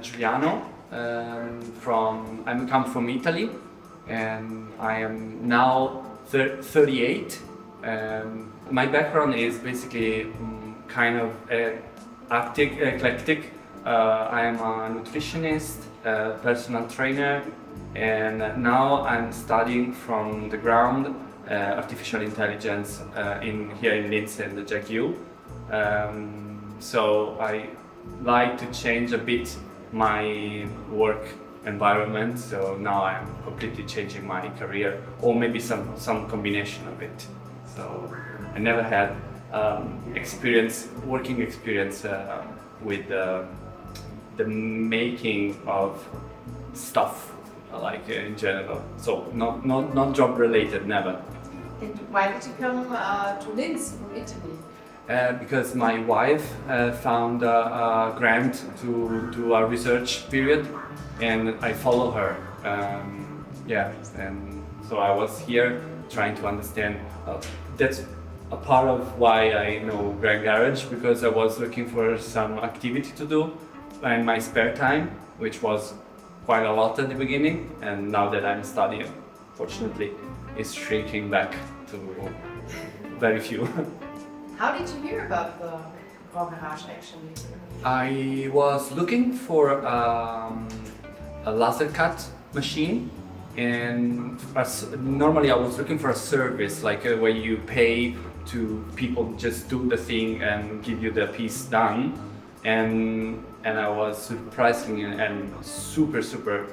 Giuliano. I come from Italy, and I am now 38. My background is basically kind of eclectic. I am a nutritionist, personal trainer, and now I'm studying from the ground artificial intelligence here in Linz and the JGU. So I like to change a bit my work environment, so now I'm completely changing my career, or maybe some combination of it. So I never had working experience with the making of stuff, like in general. So not job related, never. And why did you come to Linz from Italy? Because my wife found a grant to do a research period, and I follow her. And so I was here trying to understand. That's a part of why I know Grand Garage, because I was looking for some activity to do in my spare time, which was quite a lot at the beginning, and now that I'm studying, fortunately, it's shrinking back to very few. How did you hear about the Grand Garage actually? I was looking for a laser cut machine, and normally I was looking for a service, like where you pay to people just do the thing and give you the piece done. And I was surprising and super,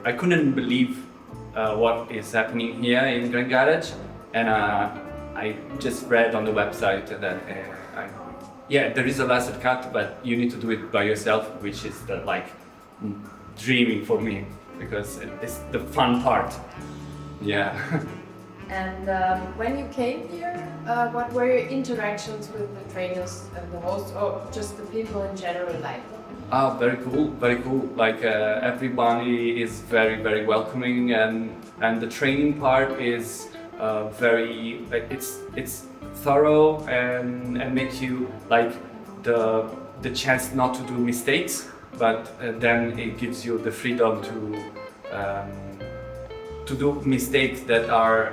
I couldn't believe what is happening here in Grand Garage, and I just read on the website that there is a laser cut, but you need to do it by yourself, which is dreaming for me, because it's the fun part. Yeah. And when you came here, what were your interactions with the trainers and the hosts, or just the people in general like? Very cool. Like everybody is very, very welcoming, and the training part is it's thorough and makes you like the chance not to do mistakes, but then it gives you the freedom to do mistakes that are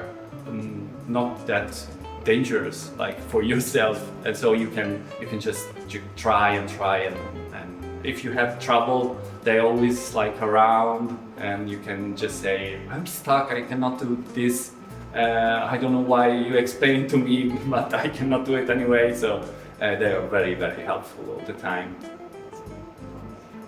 not that dangerous, like for yourself, and so you can just try and if you have trouble, they always around, and you can just say, I'm stuck, I cannot do this, I don't know why you explained to me, but I cannot do it anyway. So they are very, very helpful all the time.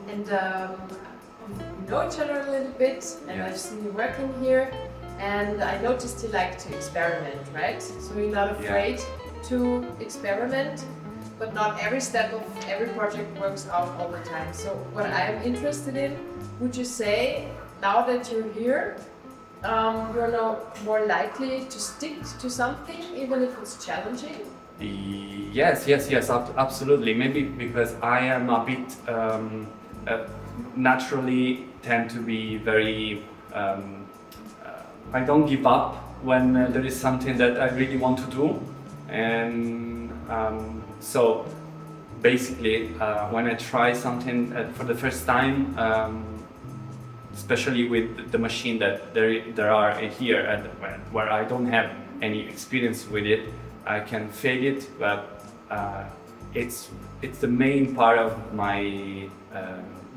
And we know each other a little bit, and Yes. I've seen you working here, and I noticed you like to experiment, right? So you're not afraid to experiment, but not every step of every project works out all the time. So what I'm interested in, would you say, now that you're here, you're now more likely to stick to something, even if it's challenging? Yes, absolutely. Maybe because I am a bit naturally tend to be very. I don't give up when there is something that I really want to do, and so basically when I try something for the first time, especially with the machine that there are here where I don't have any experience with it, I can fail it, but it's the main part of my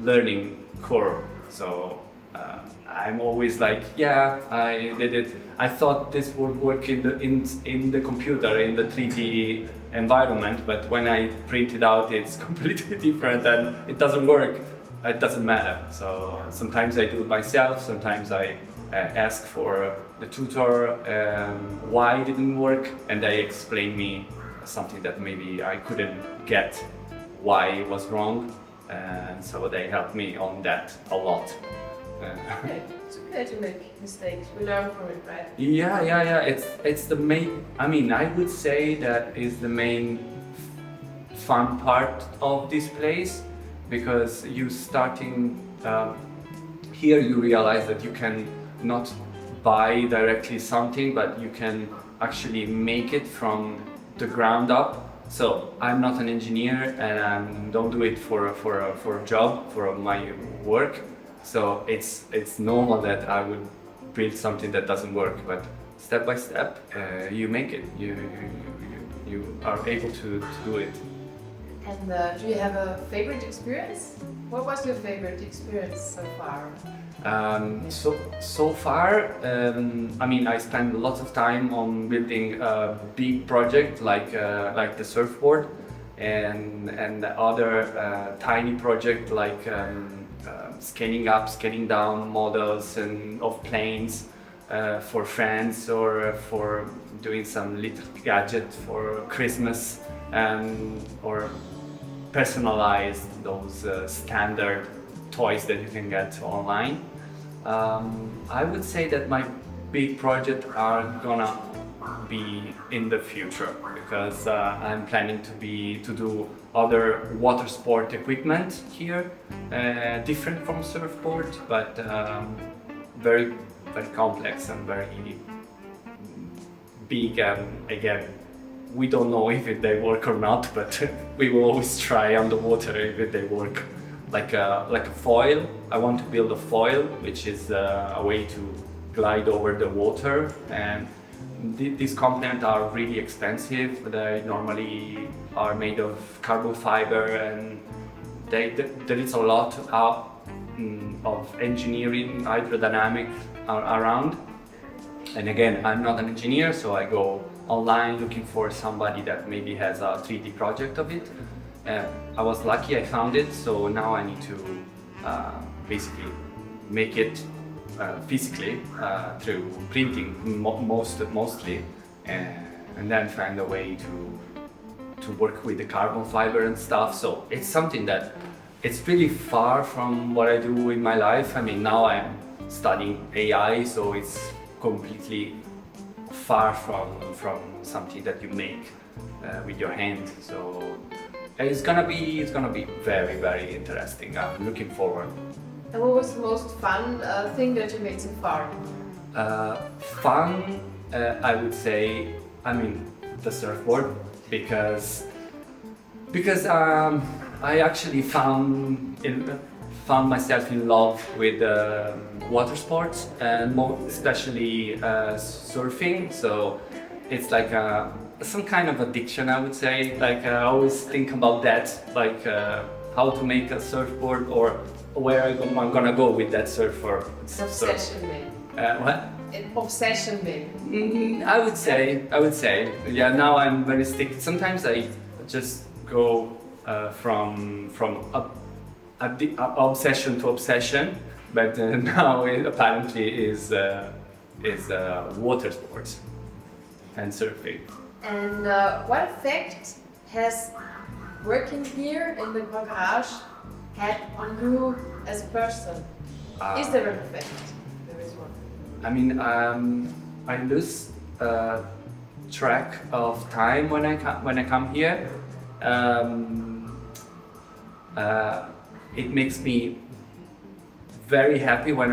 learning curve. So I'm always like, yeah, I did it. I thought this would work in the computer, in the 3D environment, but when I print it out, it's completely different and it doesn't work. It doesn't matter. So sometimes I do it myself, sometimes I ask for the tutor why it didn't work, and they explain me something that maybe I couldn't get why it was wrong, and so they help me on that a lot. Okay. It's okay to make mistakes. We learn from it, right? Yeah. It's the main. I mean, I would say that is the main fun part of this place, because you starting here, you realize that you can not buy directly something, but you can actually make it from the ground up. So I'm not an engineer and I don't do it for a job, for my work. So it's normal that I would build something that doesn't work, but step by step you make it. You are able to do it. And do you have a favorite experience? What was your favorite experience so far? So far, I mean, I spend lots of time on building a big project like the surfboard, and other tiny project like scaling up, scaling down models of planes for friends, or for doing some little gadget for Christmas, or personalize those standard toys that you can get online. I would say that my big projects are gonna be in the future, because I'm planning to do other water sport equipment here, different from surfboard, but very complex and very big. And again, we don't know if they work or not, but we will always try underwater if they work. Like a foil. I want to build a foil, which is a way to glide over the water. And these components are really expensive. They normally are made of carbon fiber, and there is a lot of engineering, hydrodynamic around. And again, I'm not an engineer, so I go online looking for somebody that maybe has a 3D project of it. I was lucky, I found it, so now I need to basically make it physically through printing mostly, and then find a way to work with the carbon fiber and stuff. So it's something that it's really far from what I do in my life. I mean, now I'm studying AI, so it's completely far from something that you make with your hand. So it's gonna be very, very interesting. I'm looking forward. And what was the most fun thing that you made so far? Fun, I would say, I mean, the surfboard, because I actually found myself in love with water sports, and especially surfing. So it's like some kind of addiction, I would say. Like I always think about that, like how to make a surfboard, or where I'm gonna go with that surfboard. Obsession, maybe. What? An obsession, maybe. I would say, yeah. Now I'm very stick. Sometimes I just go from obsession to obsession, but now it apparently is water sports and surfing. And what effect has working here in the Grand Garage had on you as a person? Is there an effect? There is one. I mean, I lose track of time when I come here. It makes me very happy when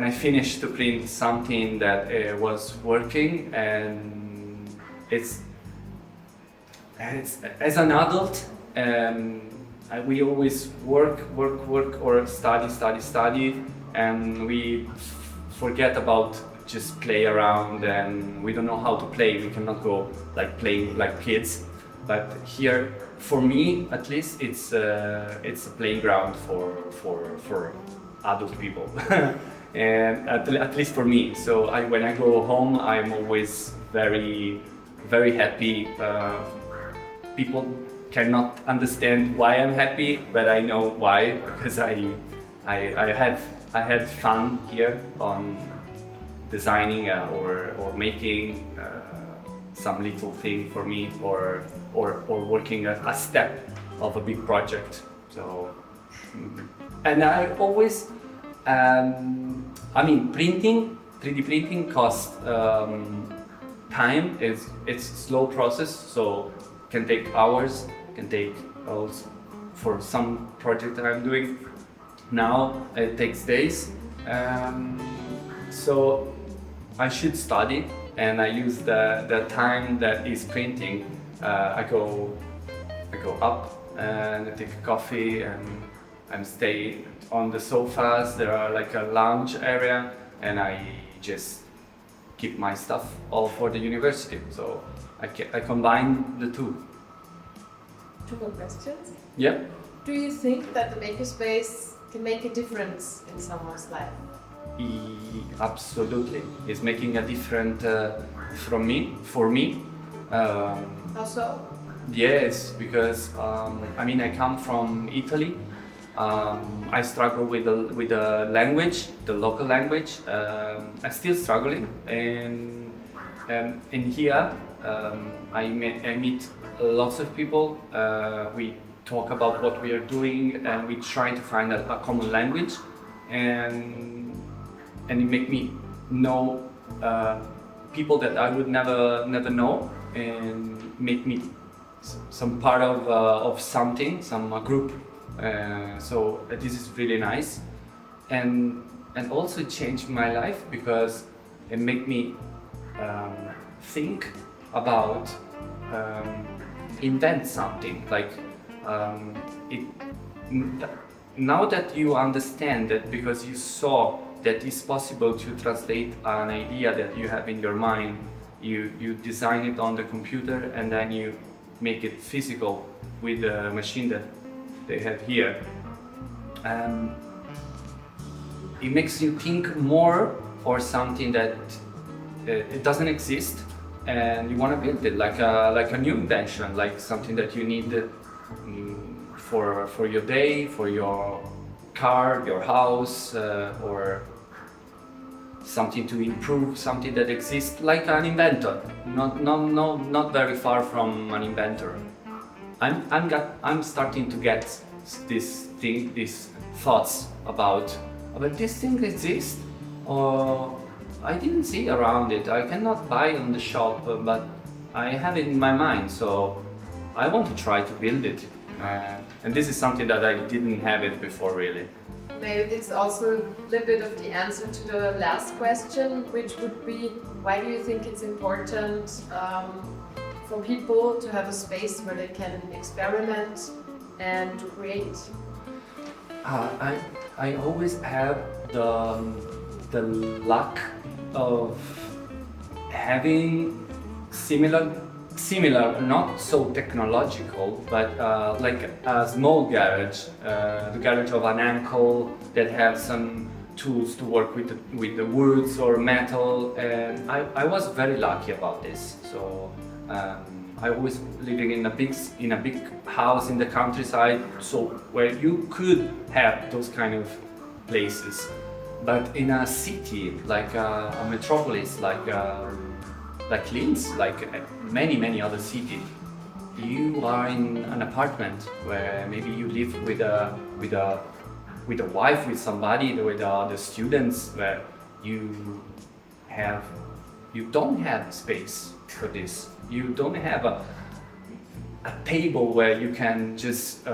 I finish to print something that was working, and it's as an adult, we always work or study, and we forget about just play around, and we don't know how to play. We cannot go like playing like kids, but here, for me at least, it's a playing ground for adult people. And at least for me. So when I go home, I'm always very, very happy. People cannot understand why I'm happy, but I know why, because I had fun here on designing or making some little thing for me, or working a step of a big project. So, and I always, I mean, 3D printing costs time. It's a slow process, so can take hours, can take also, for some project that I'm doing now, it takes days. So I should study and I use the time that is printing. I go up and I take a coffee and I'm stay on the sofas. There are like a lounge area, and I just keep my stuff all for the university. So I combine the two. Two more questions. Yeah. Do you think that the makerspace can make a difference in someone's life? Absolutely. It's making a difference for me. How so? Yes, because I come from Italy. I struggle with the language, the local language. I'm still struggling, and in here I meet lots of people. We talk about what we are doing, and we try to find a common language, and it make me know people that I would never know, and make me some part of something, some group. So this is really nice, and also it changed my life because it made me think about invent something like now that you understand that, because you saw that it's possible to translate an idea that you have in your mind, you design it on the computer and then you make it physical with the machine that they have here. It makes you think more for something that it doesn't exist, and you want to build it like a new invention, like something that you need for your day, for your car, your house, or something to improve something that exists, like an inventor. Not very far from an inventor. I'm starting to get these thoughts about this thing exists, or I didn't see around it. I cannot buy it on the shop, but I have it in my mind, so I want to try to build it. And this is something that I didn't have it before, really. Maybe it's also a little bit of the answer to the last question, which would be, why do you think it's important for people to have a space where they can experiment and to create? I always have the luck of having similar, not so technological, but like a small garage, the garage of an uncle that has some tools to work with the woods or metal, and I was very lucky about this. So I was living in a big house in the countryside, so where you could have those kind of places. But in a city, like a metropolis, like Linz, like many other cities, you are in an apartment where maybe you live with a wife, with somebody, with the students, where you don't have space for this. You don't have a table where you can just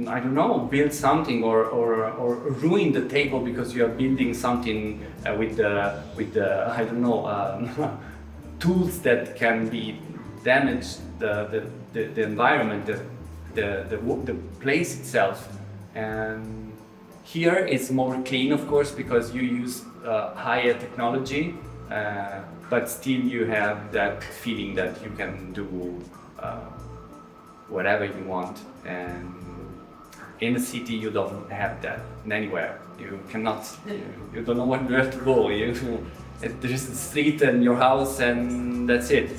I don't know, build something or ruin the table because you are building something with the I don't know tools that can be damage the environment, the place itself. And here it's more clean, of course, because you use higher technology, but still you have that feeling that you can do whatever you want. And in the city, you don't have that anywhere. You cannot. You don't know where to go. There's the street and your house, and that's it.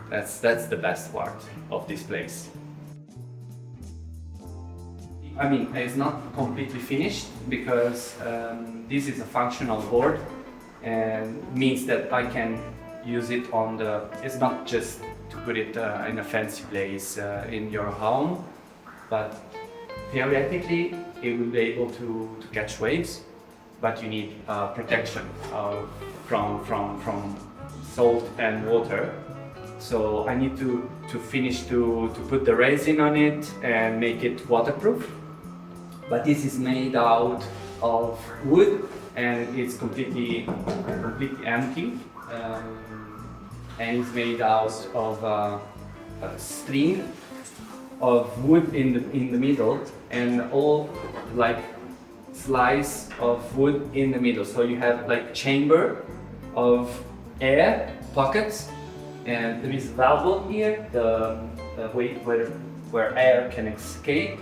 That's the best part of this place. I mean, it's not completely finished because this is a functional board, and means that I can use it on the. It's not just to put it in a fancy place in your home, but theoretically, it will be able to catch waves, but you need protection from salt and water. So I need to finish to put the resin on it and make it waterproof. But this is made out of wood and it's completely empty, and it's made out of a string of wood in the middle, and all like slice of wood in the middle. So you have like chamber of air pockets, and there is a valve here, the way where air can escape,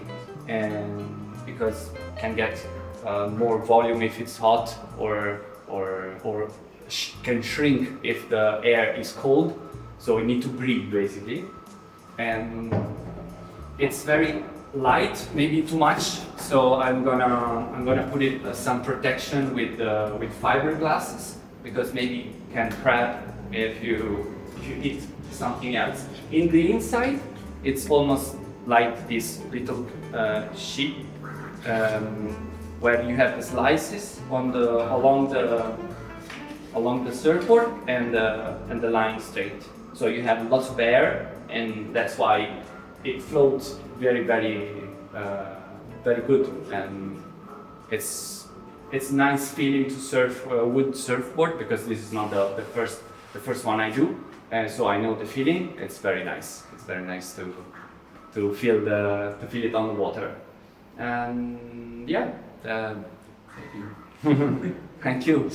and because can get more volume if it's hot, or can shrink if the air is cold. So we need to breathe basically, and it's very light, maybe too much. So I'm gonna put it some protection with fiberglasses, because maybe can crack if you hit something else. In the inside, it's almost like this little sheet where you have the slices on along the surfboard and the line straight. So you have lots of air, and that's why it floats very good, and it's nice feeling to surf a wood surfboard, because this is not the first one I do, and so I know the feeling. It's very nice. It's very nice to feel it on the water, and yeah. Thank you.